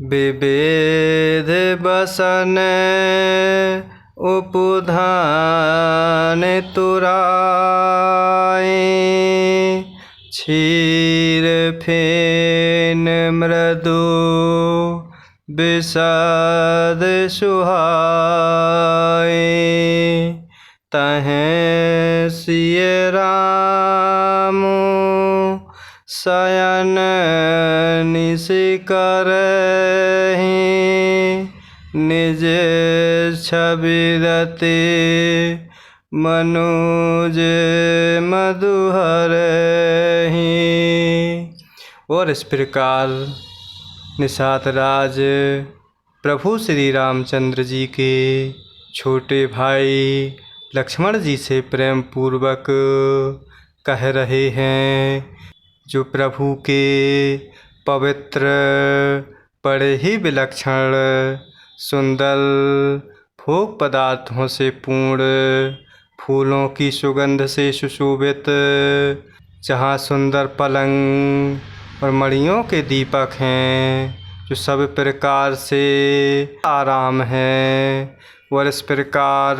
विविध बसन उपधान तुराए, क्षीर फेन मृदु विशद सुहाए। तहें सिय राम शयन निश करहि, निज छबिरति मनुज मधुहरहि। और इस प्रकार निषाद राज प्रभु श्री रामचंद्र जी के छोटे भाई लक्ष्मण जी से प्रेम पूर्वक कह रहे हैं, जो प्रभु के पवित्र बड़े ही विलक्षण सुंदर भोग पदार्थों से पूर्ण, फूलों की सुगंध से सुशोभित, जहाँ सुंदर पलंग और मणियों के दीपक हैं, जो सब प्रकार से आराम है। और इस प्रकार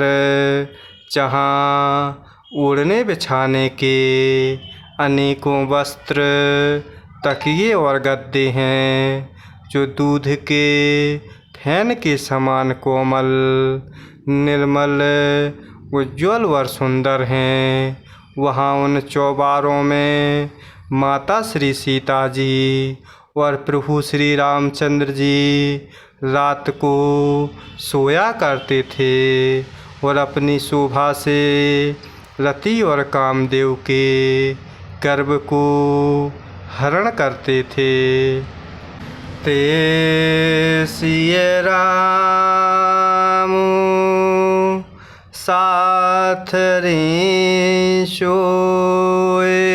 जहाँ ओढ़ने बिछाने के अनेकों वस्त्र, तकिए और गद्दे हैं, जो दूध के फैन के समान कोमल, निर्मल, उज्ज्वल और सुंदर हैं, वहाँ उन चौबारों में माता श्री सीता जी और प्रभु श्री रामचंद्र जी रात को सोया करते थे और अपनी शोभा से रति और कामदेव के गर्भ को हरण करते थे। ते सिय राम साथ रे सोए,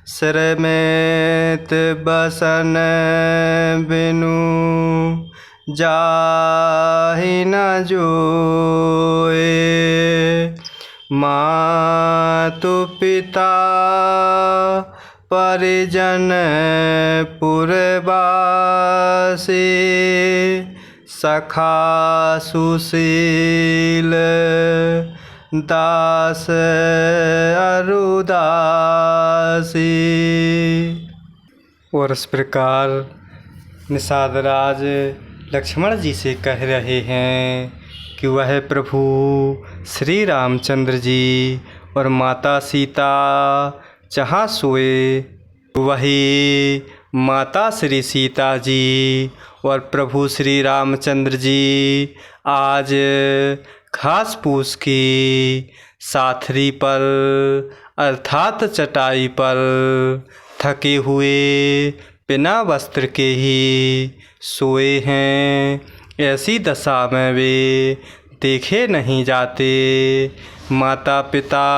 श्रमेत बसन बिनु जाहि न जोए। मातु पिता परिजन पुरवासी, सखा सुशील दास अरुदासी। और इस प्रकार निषाद राज लक्ष्मण जी से कह रहे हैं कि वह प्रभु श्री रामचंद्र जी और माता सीता जहाँ सोए, वही माता श्री सीता जी और प्रभु श्री रामचंद्र जी आज घास फूस की साथरी पर अर्थात चटाई पर थके हुए बिना वस्त्र के ही सोए हैं। ऐसी दशा में वे देखे नहीं जाते। माता पिता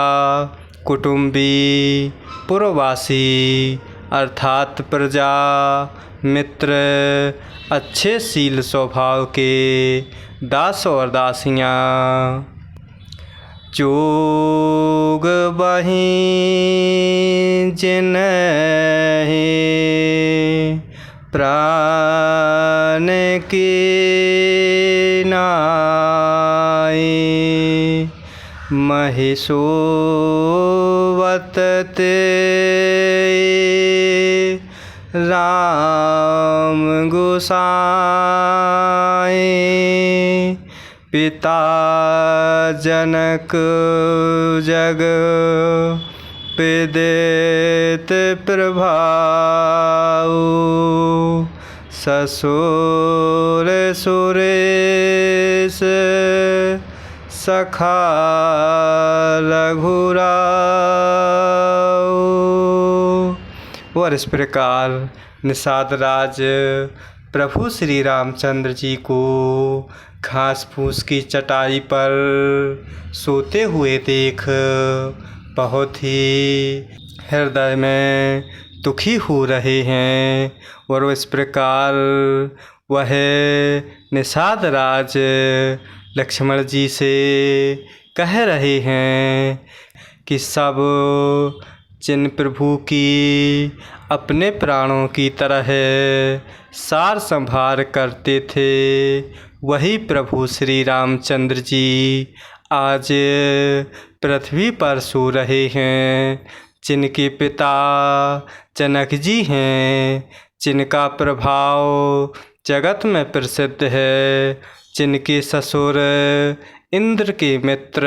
कुटुंबी पुरवासी अर्थात प्रजा मित्र अच्छे शील स्वभाव के दास और दासियाँ, जोग बही जिन्हें प्राण की नाई, महिषोवत ते राम गोसाई। पिता जनक जग विदित प्रभाऊ, ससुर सुरेश सखा रघुराऊ। और इस प्रकार निषाद राज प्रभु श्री रामचंद्र जी को घास फूस की चटाई पर सोते हुए देख बहुत ही हृदय में दुखी हो रहे हैं। और इस प्रकार वह निषाद राज लक्ष्मण जी से कह रहे हैं कि सब जिन प्रभु की अपने प्राणों की तरह सार संभार करते थे, वही प्रभु श्री रामचंद्र जी आज पृथ्वी पर सो रहे हैं। जिनके पिता जनक जी हैं, जिनका प्रभाव जगत में प्रसिद्ध है, जिनके ससुर इंद्र के मित्र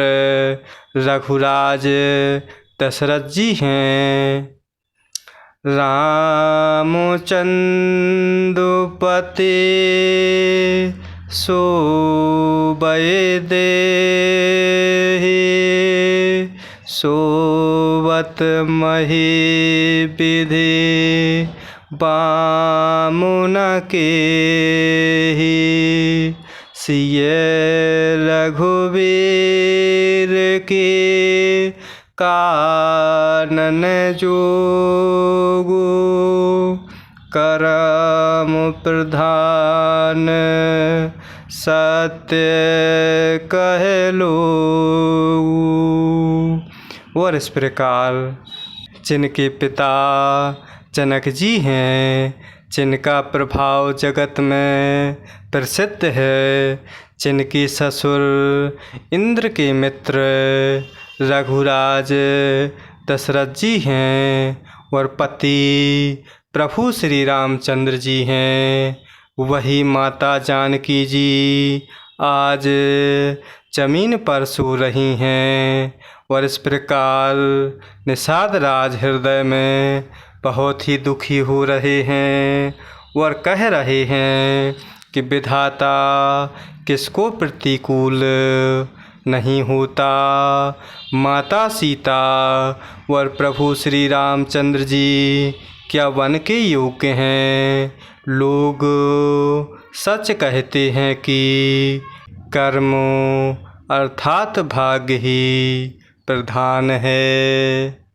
रघुराज दशरथ जी हैं। रामचंद्रपते सोबय देहि, सोवत मही विधि बामुन केहि। सिय रघुवीर के कानन जोगु, करम प्रधान सत्य कह लोगु। और इस प्रकार जिनके पिता जनक जी हैं, जिनका प्रभाव जगत में प्रसिद्ध है, जिनके ससुर इंद्र के मित्र रघुराज दशरथ जी हैं और पति प्रभु श्री रामचंद्र जी हैं, वही माता जानकी जी आज जमीन पर सो रही हैं। और इस प्रकार निषाद राज हृदय में बहुत ही दुखी हो रहे हैं और कह रहे हैं कि विधाता किसको प्रतिकूल नहीं होता। माता सीता और प्रभु श्री रामचंद्र जी क्या वन के योग्य हैं। लोग सच कहते हैं कि कर्म अर्थात भाग्य ही प्रधान है।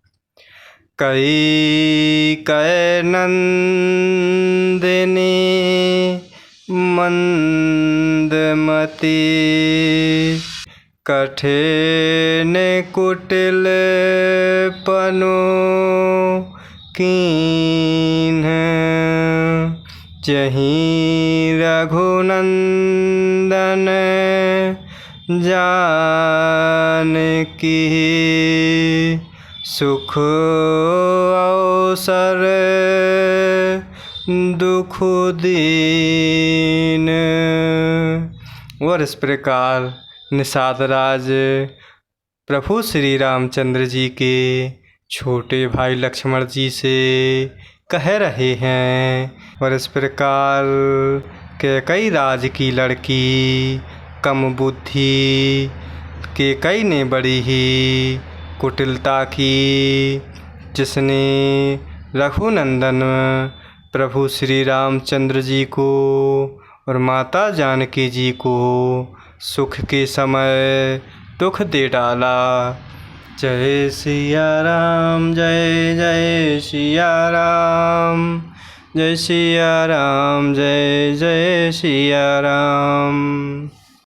कई कै नंदिनी मंदमती, कठिन कुटिल पनो कीन्ह। जहीं रघुनंदन जानकी, सुख अवसर दुख दीन। और इस प्रकार निषाद राज प्रभु श्री रामचंद्र जी के छोटे भाई लक्ष्मण जी से कह रहे हैं। और इस प्रकार कैकई राज की लड़की कम बुद्धि, कैकई ने बड़ी ही कुटिलता की, जिसने रघुनंदन प्रभु श्री रामचंद्र जी को और माता जानकी जी को सुख के समय दुख दे डाला। जय सिया राम, जय जय सिया राम, जय सिया राम, जय जय सिया राम।